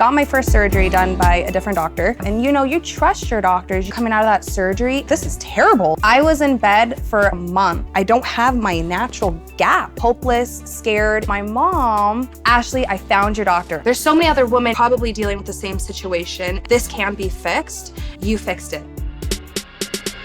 Got my first surgery done by a different doctor. And you trust your doctors. You're coming out of that surgery. This is terrible. I was in bed for a month. I don't have my natural gap. Hopeless, scared. My mom, Ashley, I found your doctor. There's so many other women probably dealing with the same situation. This can be fixed. You fixed it.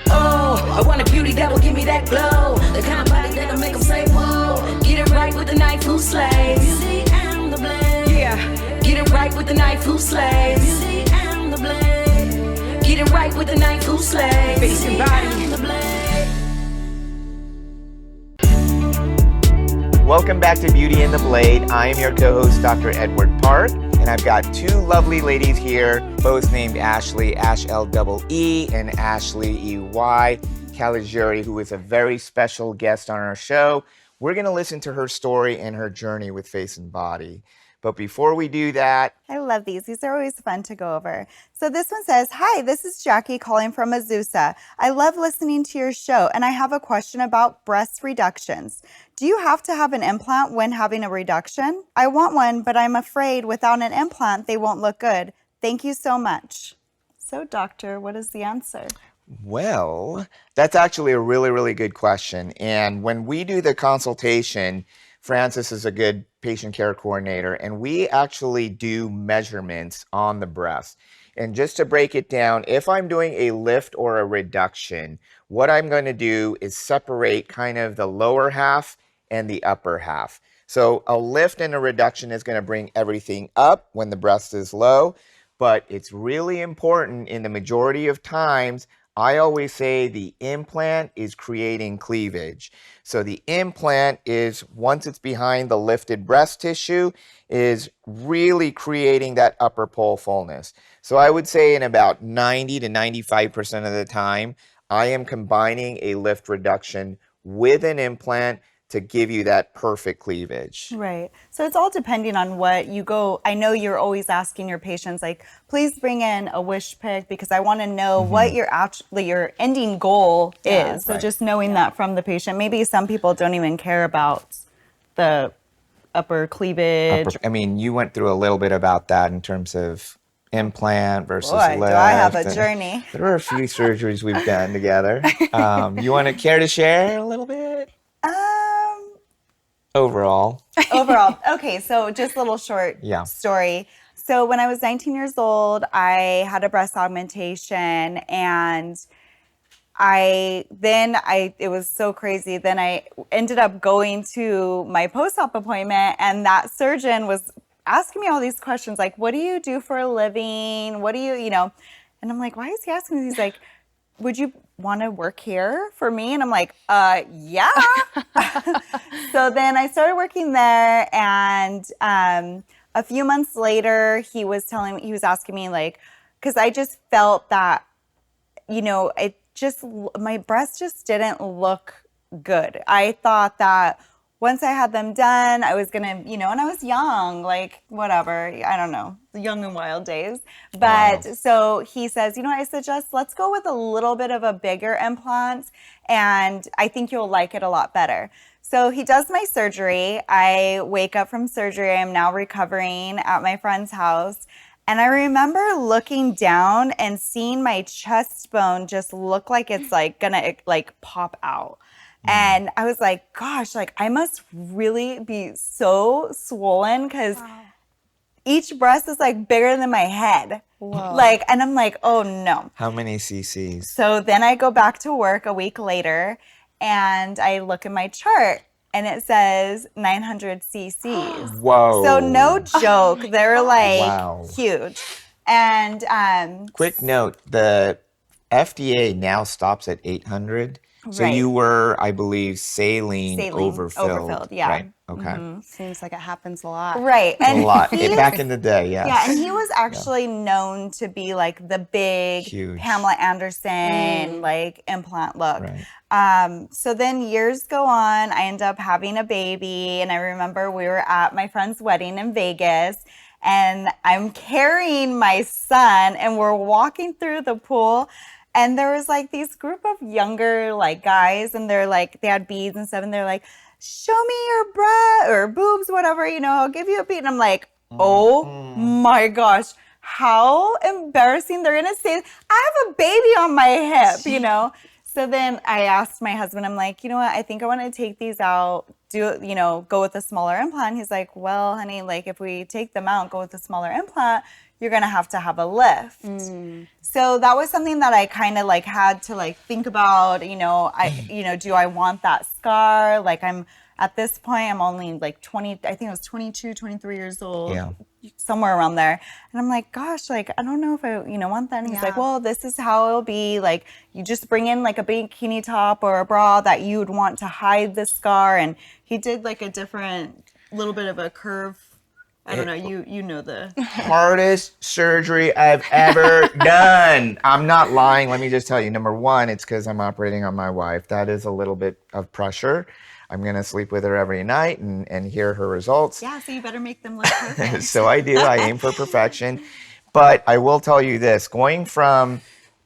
Oh, I want a beauty that will give me that glow. The kind of body that'll make them say, whoa. Get it right with the knife who slays. Beauty and the blade. Yeah. Get it right with the knife who slays. Beauty and the blade. Get it right with the knife who slays. Face and body. Welcome back to Beauty and the Blade. I am your co-host, Dr. Edward Park, and I've got two lovely ladies here, both named Ashley, Ashley and Ashley EY Caligiuri, who is a very special guest on our show. We're going to listen to her story and her journey with face and body. But before we do that, I love these. These are always fun to go over. So this one says, hi, this is Jackie calling from Azusa. I love listening to your show, and I have a question about breast reductions. Do you have to have an implant when having a reduction? I want one, but I'm afraid without an implant, they won't look good. Thank you so much. So, doctor, what is the answer? well, that's actually a really, really good question. And when we do the consultation, Francis is a good patient care coordinator, and we actually do measurements on the breast. And just to break it down, if I'm doing a lift or a reduction, what I'm going to do is separate kind of the lower half and the upper half. So a lift and a reduction is going to bring everything up when the breast is low, but it's really important in the majority of times. I always say the implant is creating cleavage. So the implant is, once it's behind the lifted breast tissue, is really creating that upper pole fullness. So I would say in about 90 to 95% of the time, I am combining a lift reduction with an implant to give you that perfect cleavage. Right. So it's all depending on what you go. I know you're always asking your patients, like, please bring in a wish pic because I want to know what your ending goal is. So just knowing that from the patient. Maybe some people don't even care about the upper cleavage. I mean, you went through a little bit about that in terms of implant versus lift. Do I have a journey. There are a few surgeries we've done together. You want to care to share a little bit? Overall. Okay, so just a little short story. So when I was 19 years old, I had a breast augmentation, and it was so crazy. Then I ended up going to my post-op appointment, and that surgeon was asking me all these questions, like, what do you do for a living? What do you, and I'm like, why is he asking me? He's like, would you want to work here for me? And I'm like, yeah. So then I started working there, and a few months later, he was asking me, like, because I just felt that, my breast just didn't look good. I thought that once I had them done, I was gonna, and I was young, like, whatever, I don't know, the young and wild days. But So he says, I suggest let's go with a little bit of a bigger implant, and I think you'll like it a lot better. So he does my surgery. I wake up from surgery. I'm now recovering at my friend's house. And I remember looking down and seeing my chest bone just look like it's like gonna like pop out. And I was like, gosh, like I must really be so swollen because each breast is like bigger than my head. Whoa. And I'm like, oh no. How many cc's? So then I go back to work a week later, and I look at my chart, and it says 900 cc's. Whoa. So no joke. They're like huge. And quick note, the FDA now stops at 800. So you were, I believe, saline overfilled. Yeah. Right. Okay. Mm-hmm. Seems like it happens a lot. Right. And a lot. Back in the day, yeah. Yeah, and he was actually known to be like the big huge Pamela Anderson like implant look. Right. So then years go on. I end up having a baby, and I remember we were at my friend's wedding in Vegas, and I'm carrying my son, and we're walking through the pool. And there was like these group of younger like guys, and they're like, they had beads and stuff, and they're like, show me your bra or boobs, whatever, I'll give you a bead. And I'm like, Oh my gosh. How embarrassing. They're going to say, I have a baby on my hip, you know? So then I asked my husband, I'm like, you know what? I think I want to take these out, go with a smaller implant. He's like, well, honey, like if we take them out, go with a smaller implant, you're going to have a lift. So that was something that I kind of like had to like think about, do I want that scar? Like at this point, I'm only like 20, I think I was 22, 23 years old, somewhere around there. And I'm like, gosh, like, I don't know if I, want that. And he's like, well, this is how it'll be. Like, you just bring in like a bikini top or a bra that you would want to hide the scar. And he did like a different little bit of a curve. I don't know, you know the hardest surgery I've ever done. I'm not lying. Let me just tell you. Number one, it's because I'm operating on my wife. That is a little bit of pressure. I'm going to sleep with her every night and hear her results. Yeah, so you better make them look perfect. So I do. I aim for perfection. But I will tell you this, going from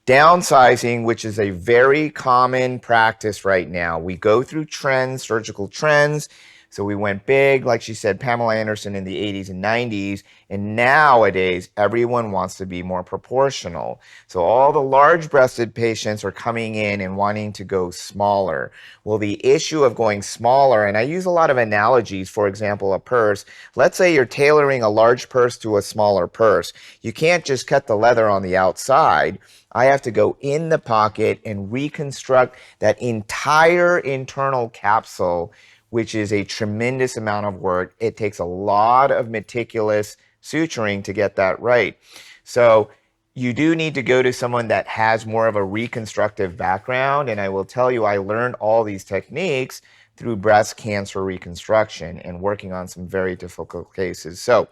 downsizing, which is a very common practice right now, we go through trends, surgical trends. So we went big, like she said, Pamela Anderson in the 80s and 90s, and nowadays everyone wants to be more proportional. So all the large-breasted patients are coming in and wanting to go smaller. Well, the issue of going smaller, and I use a lot of analogies, for example, a purse. Let's say you're tailoring a large purse to a smaller purse. You can't just cut the leather on the outside. I have to go in the pocket and reconstruct that entire internal capsule, which is a tremendous amount of work. It takes a lot of meticulous suturing to get that right. So you do need to go to someone that has more of a reconstructive background. And I will tell you, I learned all these techniques through breast cancer reconstruction and working on some very difficult cases. So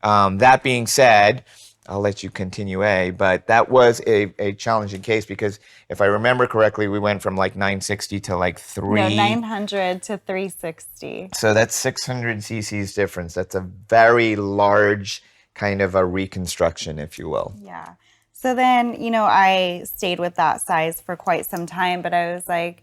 that being said, I'll let you continue, but that was a challenging case because if I remember correctly, we went from like 960 to like 900 to 360. So that's 600 cc's difference. That's a very large kind of a reconstruction, if you will. Yeah. So then, I stayed with that size for quite some time, but I was like,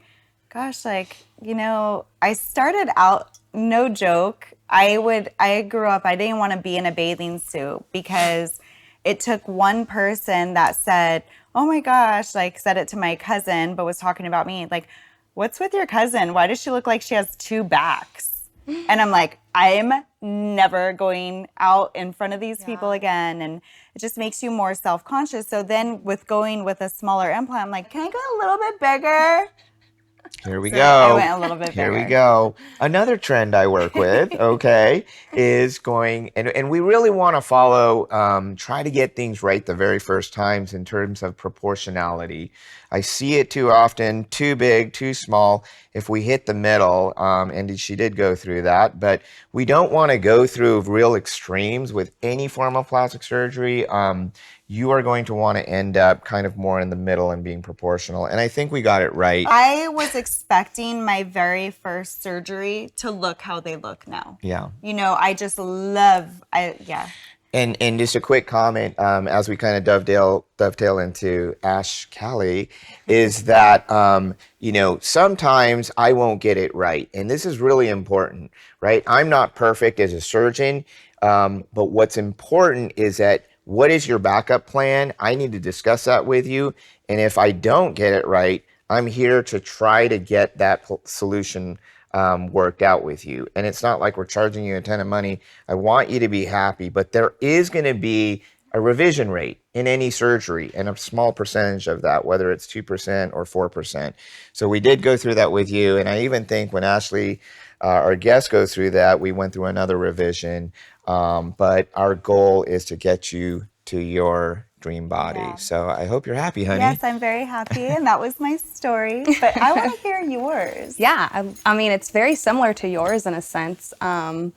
gosh, like, I started out, no joke. I grew up, I didn't want to be in a bathing suit because it took one person that said, oh my gosh, like said it to my cousin, but was talking about me. Like, what's with your cousin? Why does she look like she has two backs? And I'm like, I'm never going out in front of these people again. And it just makes you more self-conscious. So then with going with a smaller implant, I'm like, can I go a little bit bigger? Here we So go. I went a little bit Here bigger. we go. Another trend I work with, okay, is going, and we really want to follow, try to get things right the very first times in terms of proportionality. I see it too often, too big, too small. If we hit the middle, and she did go through that, but we don't want to go through real extremes with any form of plastic surgery. You are going to want to end up kind of more in the middle and being proportional. And I think we got it right. I was expecting my very first surgery to look how they look now. Yeah. I just love, And just a quick comment, as we kind of dovetail into Ash Cali, is that, sometimes I won't get it right. And this is really important, right? I'm not perfect as a surgeon, but what's important is that what is your backup plan? I need to discuss that with you. And if I don't get it right, I'm here to try to get that solution worked out with you. And it's not like we're charging you a ton of money. I want you to be happy, but there is going to be a revision rate in any surgery and a small percentage of that, whether it's 2% or 4%. So we did go through that with you. And I even think when Ashley, our guest, goes through that, we went through another revision. But our goal is to get you to your dream body. Yeah. So I hope you're happy, honey. Yes, I'm very happy. And that was my story. But I want to hear yours. Yeah, I mean, it's very similar to yours in a sense. But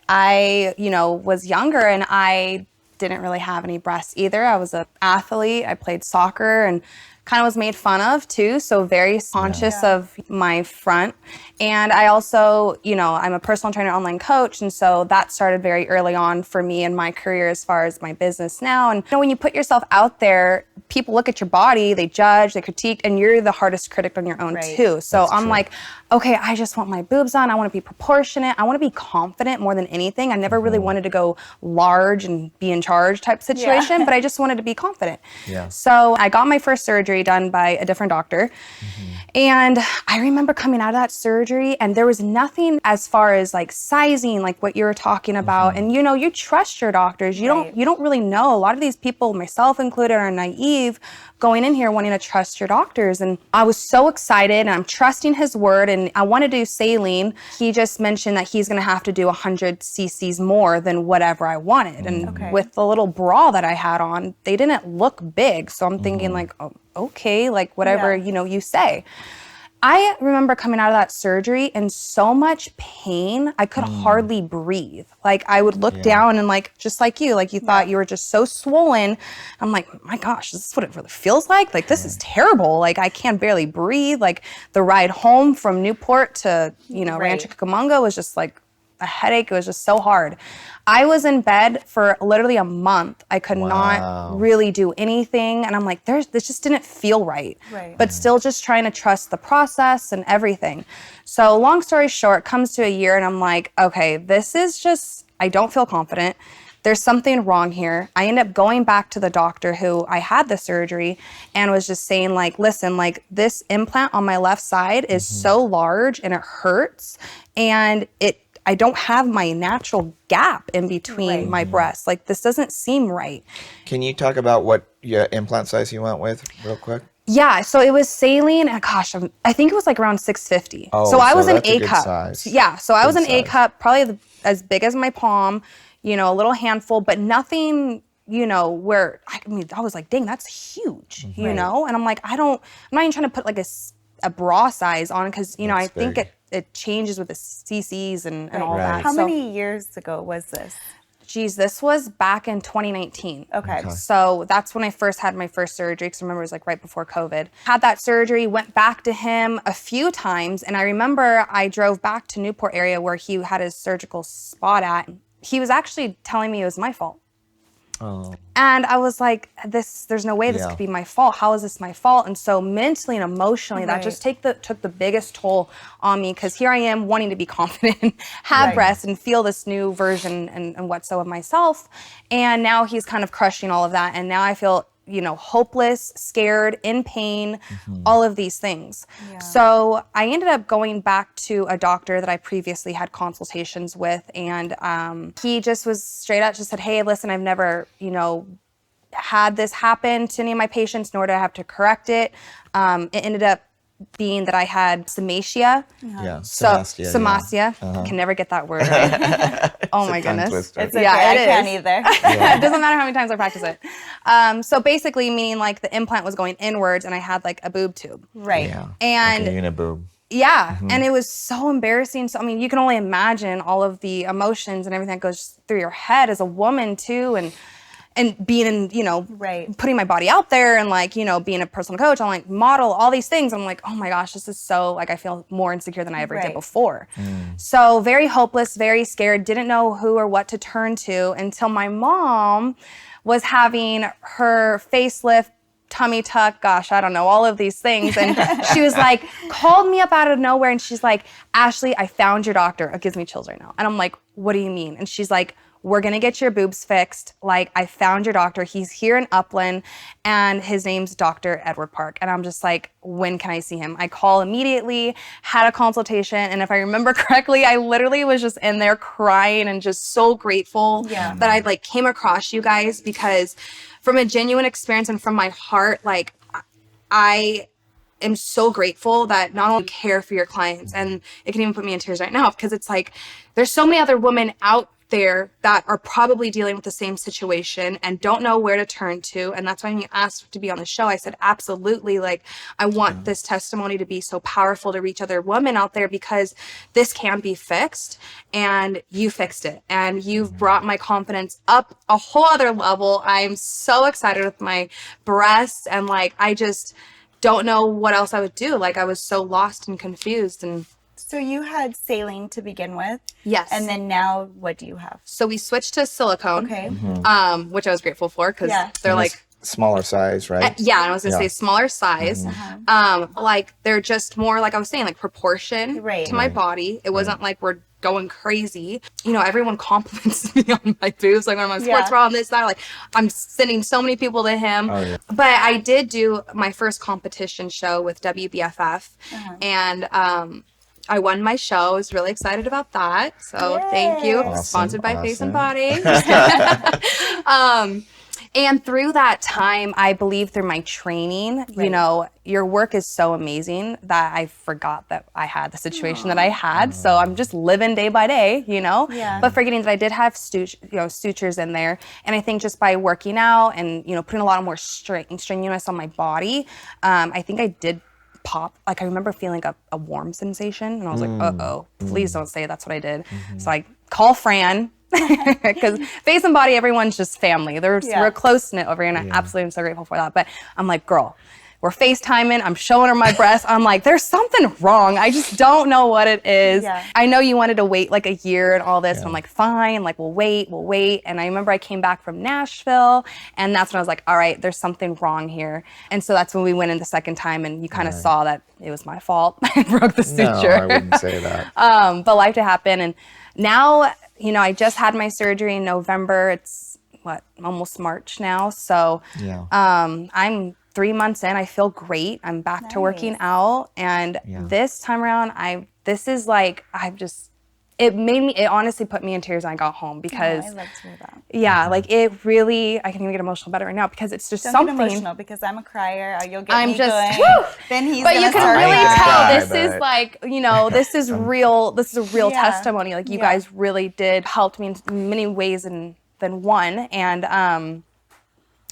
I, was younger and I didn't really have any breasts either. I was an athlete. I played soccer and kind of was made fun of too. So very conscious of my front. And I also, I'm a personal trainer, online coach. And so that started very early on for me in my career as far as my business now. And when you put yourself out there, people look at your body, they judge, they critique, and you're the hardest critic on your own too. So I'm like, okay, I just want my boobs on. I want to be proportionate. I want to be confident more than anything. I never really wanted to go large and be in charge type situation, but I just wanted to be confident. Yeah. So I got my first surgery done by a different doctor. And I remember coming out of that surgery and there was nothing as far as like sizing, like what you were talking about. And you know, you trust your doctors. You don't really know. A lot of these people, myself included, are naive going in here wanting to trust your doctors. And I was so excited and I'm trusting his word and I want to do saline. He just mentioned that he's going to have to do 100 cc's more than whatever I wanted. And with the little bra that I had on, they didn't look big. So I'm thinking like, oh, okay, like whatever, you know, you say. I remember coming out of that surgery in so much pain, I could hardly breathe. Like I would look down and like, just like you thought you were just so swollen. I'm like, my gosh, this is what it really feels like? Like, this is terrible. Like I can't barely breathe. Like the ride home from Newport to, you know, Rancho Cucamonga was just like a headache. It was just so hard. I was in bed for literally a month. I could not really do anything. And I'm like, this just didn't feel right. But still just trying to trust the process and everything. So long story short, comes to a year and I'm like, okay, this is just, I don't feel confident. There's something wrong here. I ended up going back to the doctor who I had the surgery and was just saying like, listen, like this implant on my left side is so large and it hurts. And I don't have my natural gap in between my breasts. Like this doesn't seem right. Can you talk about what implant size you went with real quick? Yeah, so it was saline, and gosh, I think it was like around 650. Oh, so I was an that's a A good cup. size. Yeah, so I was an Good A cup, probably as big as my palm, you know, a little handful, but nothing, you know, where, I mean, I was like, dang, that's huge, you know? And I'm like, I'm not even trying to put like a bra size on because, you know, I think it changes with the CCs and all that. How many years ago was this? Geez, this was back in 2019. Okay. So that's when I first had my first surgery, because I remember it was like right before COVID. Had that surgery, went back to him a few times, and I remember I drove back to Newport area where he had his surgical spot at. He was actually telling me it was my fault. Oh. And I was like, there's no way this could be my fault. How is this my fault? And so mentally and emotionally, that just took the biggest toll on me, because here I am wanting to be confident, have breasts, and feel this new version and what so of myself. And now he's kind of crushing all of that. And now I feel, you know, hopeless, scared, in pain, all of these things. So I ended up going back to a doctor that I previously had consultations with, and he just was straight out just said, hey, listen, I've never, you know, had this happen to any of my patients, nor did I have to correct it. It ended up being that I had somatia. Somatia. Can never get that word right. Oh my goodness. It's okay. I can't either. It doesn't matter how many times I practice it. So basically meaning like the implant was going inwards and I had like a boob tube. And like a uniboob. And it was so embarrassing. So I mean, you can only imagine all of the emotions and everything that goes through your head as a woman too, and being in, you know, putting my body out there and like, you know, being a personal coach, I'm like model, all these things. I'm like, oh my gosh, this is so, like, I feel more insecure than I ever did before. So very hopeless, very scared, didn't know who or what to turn to until my mom was having her facelift, tummy tuck, gosh, I don't know, all of these things. And she was like, called me up out of nowhere. And she's like, Ashley, I found your doctor. It gives me chills right now. And I'm like, what do you mean? And she's like, we're gonna get your boobs fixed. Like, I found your doctor. He's here in Upland and his name's Dr. Edward Park. And I'm just like, when can I see him? I call immediately, had a consultation. And if I remember correctly, I literally was just in there crying and just so grateful that I like came across you guys, because from a genuine experience and from my heart, like I am so grateful that not only care for your clients, and it can even put me in tears right now, because it's like, there's so many other women out there that are probably dealing with the same situation and don't know where to turn to. And that's why when you asked to be on the show, I said, absolutely. Like, I want this testimony to be so powerful to reach other women out there, because this can be fixed, and you fixed it. And you've brought my confidence up a whole other level. I'm so excited with my breasts, and like, I just don't know what else I would do. Like, I was so lost and confused. And so you had saline to begin with? Yes. And then now what do you have? So we switched to silicone, which I was grateful for, because they're like smaller size, right? Yeah, I was gonna Yeah. say smaller size. Like they're just more, like I was saying, like proportion Right. to my body. It wasn't like we're going crazy. You know, everyone compliments me on my boobs. Like when I'm on sports bra and this, that. Like I'm sending so many people to him. Oh, yeah. But I did do my first competition show with WBFF, and I won my show. I was really excited about that. So thank you. Awesome, Sponsored by Face and awesome. Body. And through that time, I believe through my training, you know, your work is so amazing that I forgot that I had the situation that I had. So I'm just living day by day, you know, but forgetting that I did have sutures in there. And I think just by working out and, you know, putting a lot more strenuous on my body, I think I did pop. Like I remember feeling a warm sensation and I was like, uh-oh, please don't say that's what I did. So I call Fran. Because Face and Body, everyone's just family. We're close-knit over here, and I absolutely am so grateful for that. But I'm like, girl, we're FaceTiming. I'm showing her my breasts. I'm like, there's something wrong. I just don't know what it is. Yeah. I know you wanted to wait like a year and all this. And I'm like, fine. Like, we'll wait. And I remember I came back from Nashville, and that's when I was like, all right, there's something wrong here. And so that's when we went in the second time, and you kind of saw that it was my fault. I broke the suture. No, I wouldn't say that. But life to happen. And now, you know, I just had my surgery in November. It's almost March now. So I'm 3 months in. I feel great. I'm back to working out. And this time around, it honestly put me in tears when I got home because I love to hear that. yeah, like it really, I can even get emotional about it right now because it's just Don't something. get emotional because I'm a crier. You'll get I'm me just, going. whew! Then he's But gonna you can start really crying. tell Yeah, this but- is like, you know, this is real. This is a real testimony. Like you guys really did help me in many ways than one. And I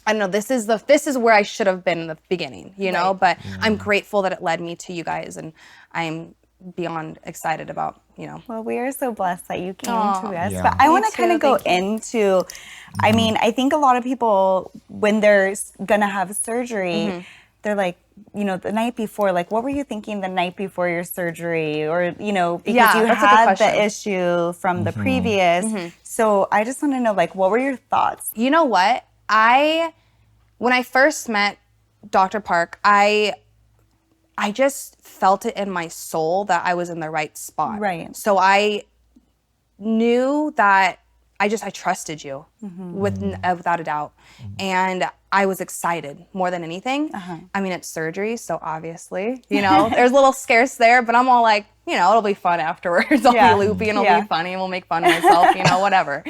don't know. This is where I should have been in the beginning, you know. But I'm grateful that it led me to you guys, and I'm beyond excited about, you know. Well, we are so blessed that you came to us. Yeah. But I want to too, kind of go thank you. into, I mean, I think a lot of people, when they're going to have surgery, they're like, you know, the night before, like, what were you thinking the night before your surgery? Or, you know, because you that's a good had question. the issue from the previous. So I just want to know, like, what were your thoughts? You know what? When I first met Dr. Park, I just felt it in my soul that I was in the right spot. Right. So I knew that I trusted you without a doubt. And I was excited more than anything. I mean, it's surgery, so obviously, you know, there's a little scarce there, but I'm all like, you know, it'll be fun afterwards. I'll be loopy and it'll be funny and we'll make fun of myself, you know, whatever.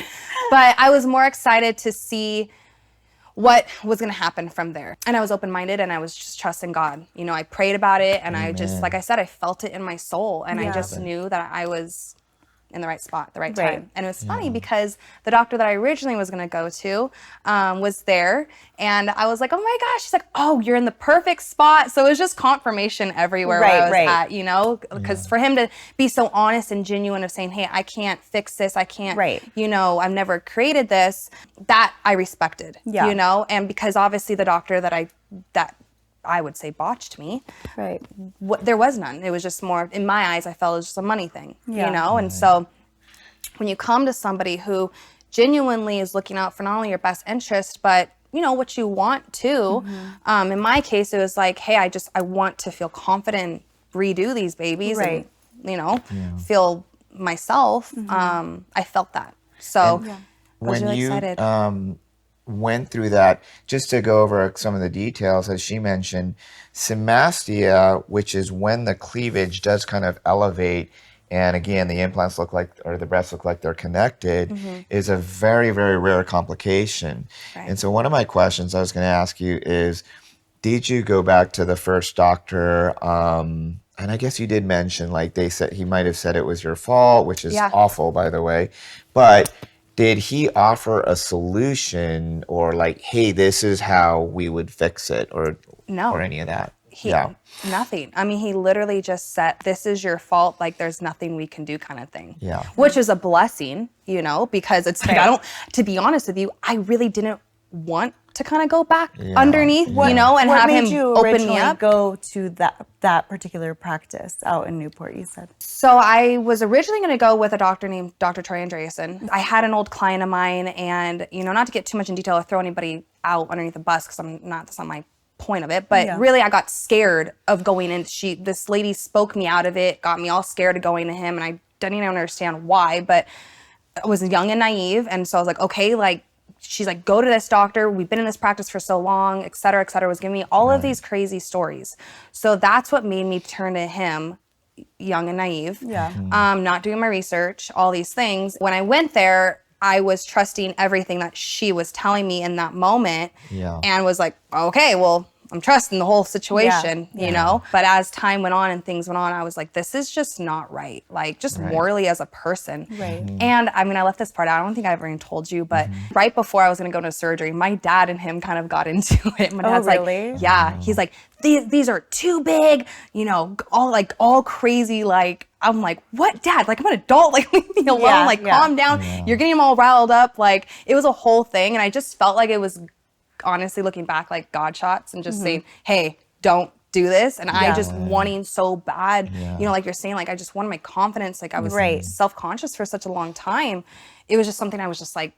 But I was more excited to see what was going to happen from there. And I was open-minded and I was just trusting God. You know, I prayed about it and I just, like I said, I felt it in my soul and I just knew that I was in the right spot, the right time. And it was funny because the doctor that I originally was going to go to was there, and I was like, oh my gosh, she's like, oh, you're in the perfect spot. So it was just confirmation everywhere where I was at, you know, because for him to be so honest and genuine of saying, hey, I can't fix this, I can't, you know, I've never created this, that I respected, you know, and because obviously the doctor that I would say botched me. There was none. It was just more, in my eyes, I felt it was just a money thing, you know? And so when you come to somebody who genuinely is looking out for not only your best interest, but you know, what you want too. In my case, it was like, hey, I want to feel confident, redo these babies and, you know, feel myself. I felt that. So I was really excited. Went through that, just to go over some of the details, as she mentioned, symastia, which is when the cleavage does kind of elevate, and again, the implants look like, or the breasts look like they're connected, is a very, very rare complication. And so one of my questions I was going to ask you is, did you go back to the first doctor, and I guess you did mention, like they said, he might have said it was your fault, which is awful, by the way, but did he offer a solution or like, hey, this is how we would fix it, or any of that? Nothing. I mean, he literally just said, this is your fault. Like, there's nothing we can do, kind of thing. Which is a blessing, you know, because it's like, to be honest with you, I really didn't want to kind of go back underneath, you know, and have him open me up. Go to that particular practice out in Newport, you said? So I was originally going to go with a doctor named Dr. Troy Andreasen. I had an old client of mine, and, you know, not to get too much in detail or throw anybody out underneath the bus because that's not my point of it, but really I got scared of going in. This lady spoke me out of it, got me all scared of going to him, and I didn't even understand why, but I was young and naive, and so I was like, okay, like, she's like, go to this doctor, we've been in this practice for so long, et cetera, was giving me all of these crazy stories. So that's what made me turn to him, young and naive, not doing my research, all these things. When I went there, I was trusting everything that she was telling me in that moment, and was like, okay, well, I'm trusting the whole situation, you know? But as time went on and things went on, I was like, this is just not right. Like, just morally as a person. And I mean, I left this part out. I don't think I ever even told you, but right before I was gonna go into surgery, my dad and him kind of got into it. My dad's really? like, he's like, these are too big, you know, all crazy, like, I'm like, what, Dad? Like, I'm an adult, like, leave me alone, calm down. You're getting them all riled up. Like, it was a whole thing. And I just felt like it was, honestly, looking back, like God shots, and just saying, hey, don't do this. And I just wanting so bad, you know, like you're saying, like, I just wanted my confidence. Like, I was self-conscious for such a long time. It was just something I was just like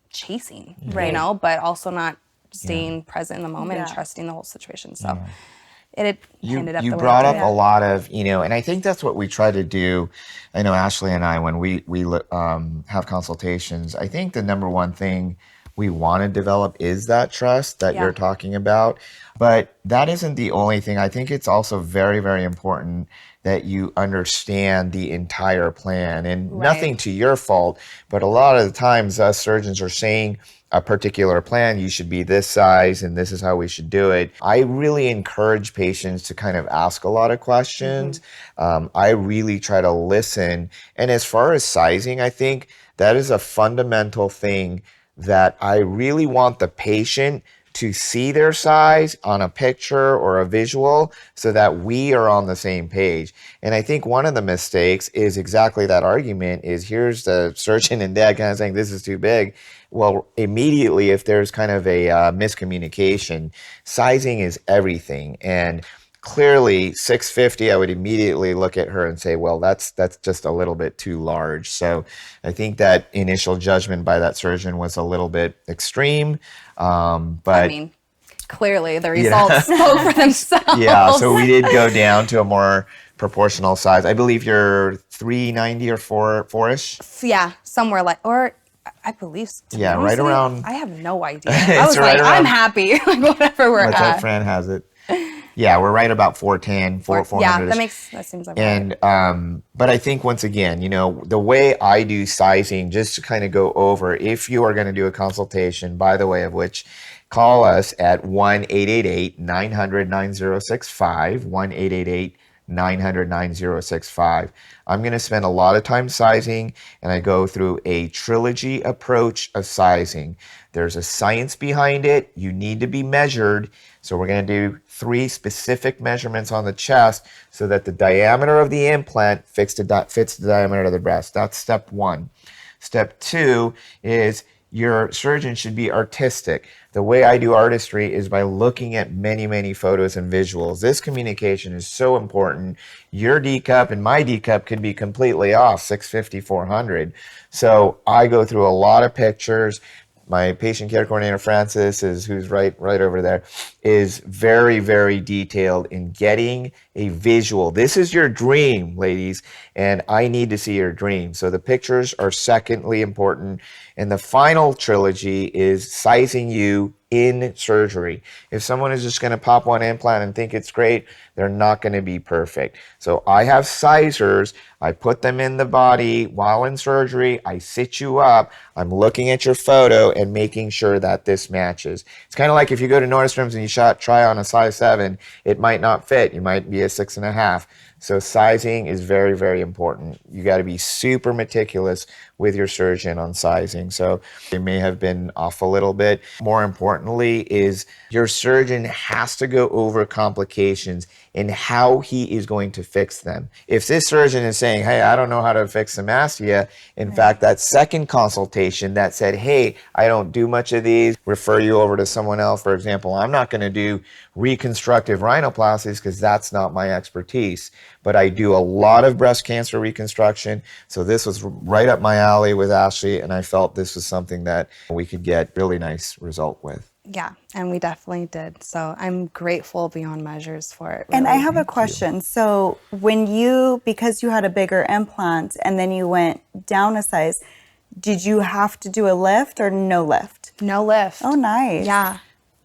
chasing, you know, but also not staying present in the moment and trusting the whole situation. So it ended up you the way brought it up did. a lot of, you know, and I think that's what we try to do. I know Ashley and I, when we have consultations, I think the number one thing we want to develop is that trust that you're talking about. But that isn't the only thing. I think it's also very, very important that you understand the entire plan, and nothing to your fault, but a lot of the times us surgeons are saying a particular plan, you should be this size and this is how we should do it. I really encourage patients to kind of ask a lot of questions. I really try to listen. And as far as sizing, I think that is a fundamental thing that I really want the patient to see their size on a picture or a visual so that we are on the same page. And I think one of the mistakes is exactly that argument is, here's the surgeon and dad kind of saying this is too big. Well, immediately, if there's kind of a miscommunication, sizing is everything. And clearly 650, I would immediately look at her and say, well, that's just a little bit too large. So I think that initial judgment by that surgeon was a little bit extreme. But I mean, clearly the results spoke for themselves. Yeah, so we did go down to a more proportional size. I believe you're 390 or 4-ish? Yeah, somewhere like, or I believe. Yeah, right around. I have no idea. I was like, I'm happy. Like, whatever we're What's at. that, Fran has it. Yeah, we're right about 410, 400. Yeah, that seems like and but I think once again, you know, the way I do sizing, just to kind of go over, if you are going to do a consultation, by the way of which, call us at 1-888-900-9065, 1-888-900-9065. I'm going to spend a lot of time sizing, and I go through a trilogy approach of sizing. There's a science behind it. You need to be measured. So we're going to do 3 specific measurements on the chest so that the diameter of the implant fits the diameter of the breast. That's step 1. Step 2 is your surgeon should be artistic. The way I do artistry is by looking at many, many photos and visuals. This communication is so important. Your D cup and my D cup could be completely off, 650, 400. So I go through a lot of pictures. My patient care coordinator, Francis, who's right over there, is very, very detailed in getting a visual. This is your dream, ladies, and I need to see your dream. So the pictures are secondly important. And the final trilogy is sizing you in surgery. If someone is just going to pop one implant and think it's great, they're not going to be perfect. So I have sizers. I put them in the body while in surgery. I sit you up. I'm looking at your photo and making sure that this matches. It's kind of like if you go to Nordstrom's and you try on a size 7, it might not fit. You might be a 6.5. So sizing is very, very important. You got to be super meticulous with your surgeon on sizing. So they may have been off a little bit. More importantly is your surgeon has to go over complications and how he is going to fix them. If this surgeon is saying, hey, I don't know how to fix hemastia, in fact, that second consultation that said, hey, I don't do much of these, refer you over to someone else. For example, I'm not going to do reconstructive rhinoplasties because that's not my expertise, but I do a lot of breast cancer reconstruction. So this was right up my alley with Ashley, and I felt this was something that we could get really nice result with. Yeah, and we definitely did. So I'm grateful beyond measures for it. And I really. have a question. So because you had a bigger implant and then you went down a size, did you have to do a lift or no lift? No lift. Oh, nice. Yeah.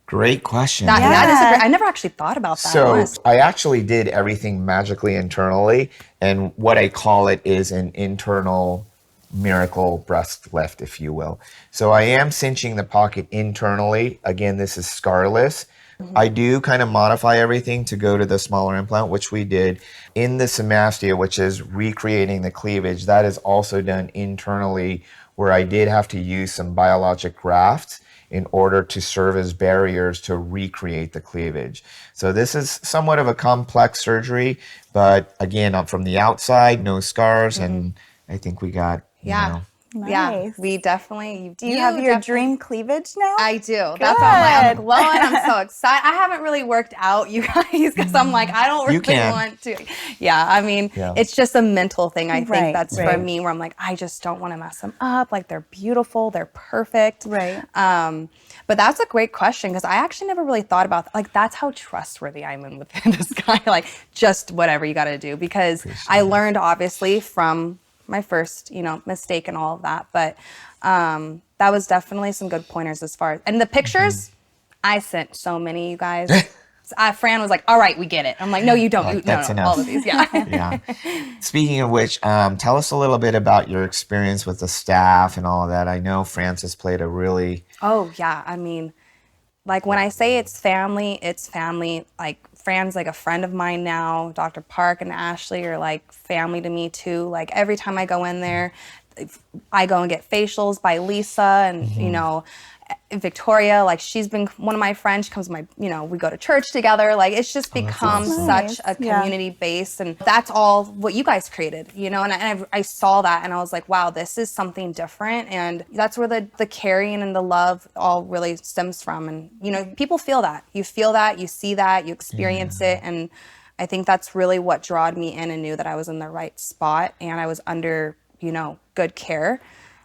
Great question. That is I never actually thought about that. So honestly. I actually did everything magically internally, and what I call it is an internal miracle breast lift, if you will. So I am cinching the pocket internally. Again, this is scarless. I do kind of modify everything to go to the smaller implant, which we did. In the symastia, which is recreating the cleavage, that is also done internally, where I did have to use some biologic grafts in order to serve as barriers to recreate the cleavage. So this is somewhat of a complex surgery, but again, from the outside, no scars, and I think we got, you know. Yeah, Nice. we definitely. Do you have your dream cleavage now? I do. That's why I'm glowing. I'm so excited. I haven't really worked out, you guys, because I'm like, I don't really want to. Yeah, I mean, it's just a mental thing. I think that's for me, where I'm like, I just don't want to mess them up. Like, they're beautiful, they're perfect. Right. But that's a great question, because I actually never really thought about that. Like, that's how trustworthy I am with this guy. Like, just whatever you got to do, because I learned obviously from my first, mistake and all of that. But that was definitely some good pointers as far as, and the pictures, I sent so many, you guys. Fran was like, all right, we get it. I'm like, no, you don't. That's enough. All of these, yeah. Yeah. Speaking of which, tell us a little bit about your experience with the staff and all of that. I know Frances played a really... Oh, yeah. I mean, like, when I say it's family, like, Fran's like a friend of mine now. Dr. Park and Ashley are like family to me too. Like, every time I go in there, I go and get facials by Lisa and, Victoria. Like, she's been one of my friends. She comes to my, we go to church together. Like, it's just become such a community base. And that's all what you guys created, and I saw that and I was like, wow, this is something different. And that's where the caring and the love all really stems from. And, people feel that. You feel that, you see that, you experience it. And I think that's really what drawed me in and knew that I was in the right spot and I was under, good care.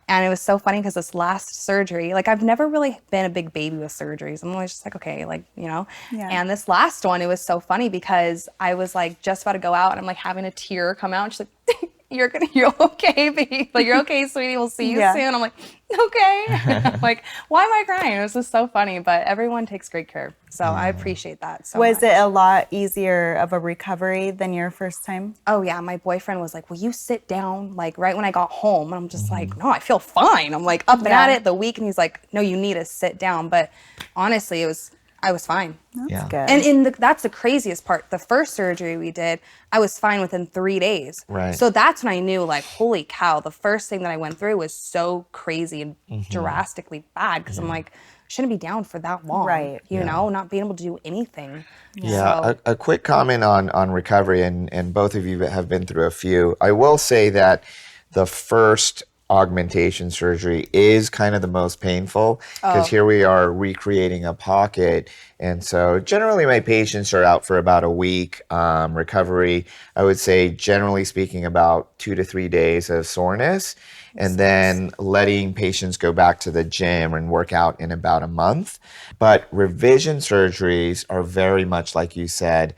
And it was so funny because this last surgery, like, I've never really been a big baby with surgeries. I'm always just like, okay, like, And this last one, it was so funny because I was like just about to go out and I'm like having a tear come out. And she's like, you're okay, baby. Like, you're okay, sweetie. We'll see you soon. I'm like, okay. I'm like, why am I crying? It was just so funny. But everyone takes great care. So I appreciate that so much. Was it a lot easier of a recovery than your first time? Oh, yeah. My boyfriend was like, will you sit down? Like, right when I got home. And I'm just like, no, I feel fine. I'm like up and at it the week. And he's like, no, you need to sit down. But honestly, I was fine. That's good. And that's the craziest part. The first surgery we did, I was fine within 3 days. Right. So that's when I knew, like, holy cow, the first thing that I went through was so crazy and drastically bad. Because I'm like, I shouldn't be down for that long. Right. Not being able to do anything. Yeah, a quick comment on recovery, and both of you have been through a few. I will say that the first augmentation surgery is kind of the most painful because here we are recreating a pocket. And so generally my patients are out for about a week. Recovery, I would say generally speaking about 2 to 3 days of soreness, and then letting patients go back to the gym and work out in about a month. But revision surgeries are very much like you said,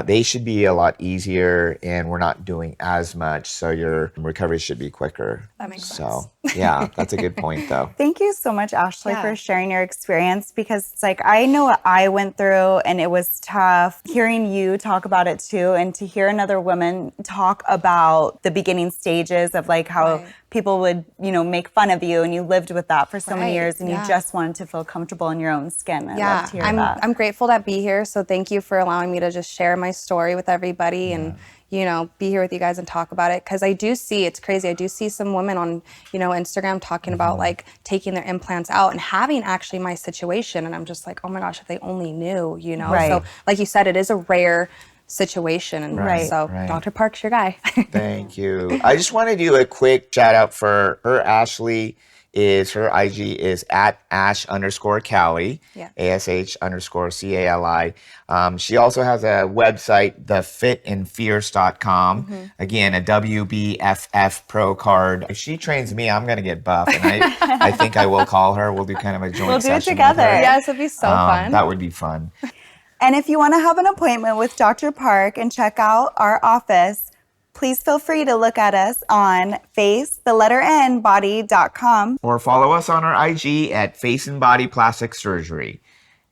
they should be a lot easier and we're not doing as much, so your recovery should be quicker. That makes sense. So yeah, that's a good point though. Thank you so much, Ashley, for sharing your experience, because it's like, I know what I went through and it was tough. Hearing you talk about it too, and to hear another woman talk about the beginning stages of like how people would, make fun of you, and you lived with that for so many years, and you just wanted to feel comfortable in your own skin. I love to hear that. I'm grateful to be here. So thank you for allowing me to just share my story with everybody and, be here with you guys and talk about it. Because I do see, it's crazy, I do see some women on, Instagram talking about like taking their implants out and having actually my situation. And I'm just like, oh my gosh, if they only knew, So like you said, it is a rare situation. And Dr. Park's your guy. Thank you. I just want to do a quick shout out for her, Ashley is, her IG is at @ash_Cali, Yeah. ASH_CALI. She also has a website, thefitandfierce.com. Again, a WBFF pro card. If she trains me, I'm going to get buff. And I think I will call her. We'll do kind of a joint We'll do it session together. with her. Yes, it'd be so fun. That would be fun. And if you want to have an appointment with Dr. Park and check out our office, please feel free to look at us on body.com. Or follow us on our IG at Face and Body Plastic Surgery.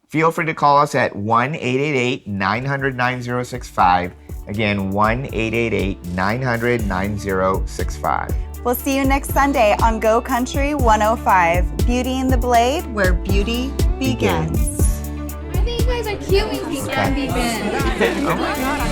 Feel free to call us at 1-888-900-9065. Again, 1-888-900-9065. We'll see you next Sunday on Go Country 105, Beauty in the Blade, where beauty begins. I think you guys are cute when you start vegan. Oh my God.